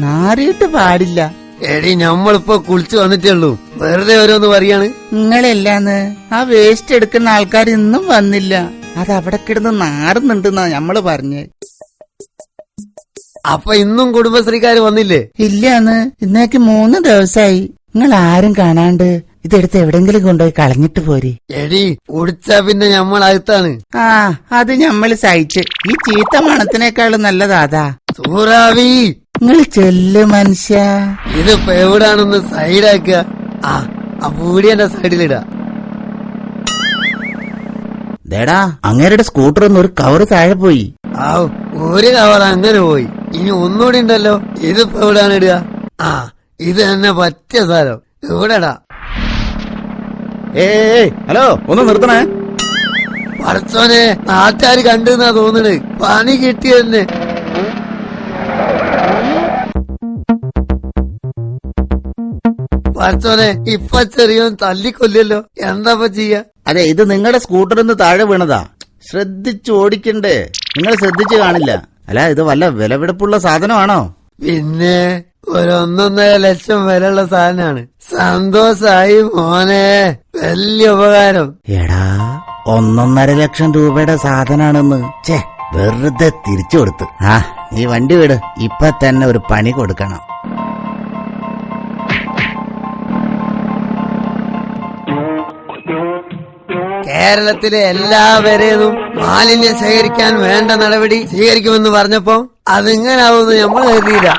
നാറിയിട്ട് പാടില്ല. എടി നമ്മളിപ്പോ കുളിച്ചു വന്നിട്ടേ ഉള്ളൂ, വെറുതെ ഓരോന്ന് പറയാണ്. നിങ്ങളെല്ലാന്ന് ആ വേസ്റ്റ് എടുക്കുന്ന ആൾക്കാർ ഇന്നും വന്നില്ല. അത് അവിടെ കിടന്ന് നാറുന്നുണ്ടെന്നാ ഞമ്മള് പറഞ്ഞ്. അപ്പൊ ഇന്നും കുടുംബശ്രീക്കാര് വന്നില്ലേ? ഇല്ലാന്ന്, ഇന്നേക്ക് 3 ദിവസമായി. നിങ്ങൾ ആരും കാണാണ്ട് ഇതെടുത്ത് എവിടെങ്കിലും കൊണ്ടുപോയി കളഞ്ഞിട്ട് പോരെ. എടി കുടിച്ചാ പിന്നെ ഞമ്മളകത്താണ്. ആ അത് ഞമ്മള് സഹിച്ച്. ഈ ചീത്ത മണത്തിനേക്കാളും നല്ലതാ അതാ. സൂറാവി, നിങ്ങൾ ചെല്ല് മനുഷ്യ. ഇതിപ്പോ എവിടാണെന്ന് സൈഡാക്കുക. ആ പൂടി എന്റെ സൈഡിലിടാ. ദേടാ, അങ്ങേരുടെ സ്കൂട്ടർ ഒന്ന് ഒരു കവറ് താഴെ പോയി. ഒരു കവർ അങ്ങനെ പോയി. ഇനി ഒന്നുകൂടി ഉണ്ടല്ലോ. ഇതിപ്പോ എവിടാണ് ഇടുക? ഇത് തന്നെ പറ്റിയ സ്ഥലം. ഇവിടെടാ. ഹലോ, ഒന്ന് നിർത്തണേ. പറച്ചോനെ, നാട്ടുകാര് കണ്ടെന്നാ തോന്നണ്. പണി കിട്ടിയെന്നെ. പറച്ചോനെ, ഇപ്പൊ ചെറിയോൻ തല്ലിക്കൊല്ലല്ലോ. എന്താപ്പ ചെയ്യാ? അതെ, ഇത് നിങ്ങളുടെ സ്കൂട്ടറിൽ നിന്ന് താഴെ വീണതാ. ശ്രദ്ധിച്ചു ഓടിക്കണ്ടേ. നിങ്ങൾ ശ്രദ്ധിച്ചു കാണില്ല. അല്ല, ഇത് വല്ല വിലപിടിപ്പുള്ള സാധനമാണോ? പിന്നെ ഒരു 1.5 ലക്ഷം വിലയുള്ള സാധനമാണ്. സന്തോഷായി മോനെ, വലിയ ഉപകാരം. എടാ, 1.5 ലക്ഷം രൂപയുടെ സാധനാണെന്ന് വെറുതെ തിരിച്ചു കൊടുത്തു. നീ വണ്ടി വിട്, ഇപ്പൊ തന്നെ ഒരു പണി കൊടുക്കണം. കേരളത്തിലെ എല്ലാവരെയും മാലിന്യം ശേഖരിക്കാൻ വേണ്ട നടപടി സ്വീകരിക്കുമെന്ന് പറഞ്ഞപ്പോ അതിങ്ങനാവുമെന്ന് നമ്മൾ കരുതിയില്ല.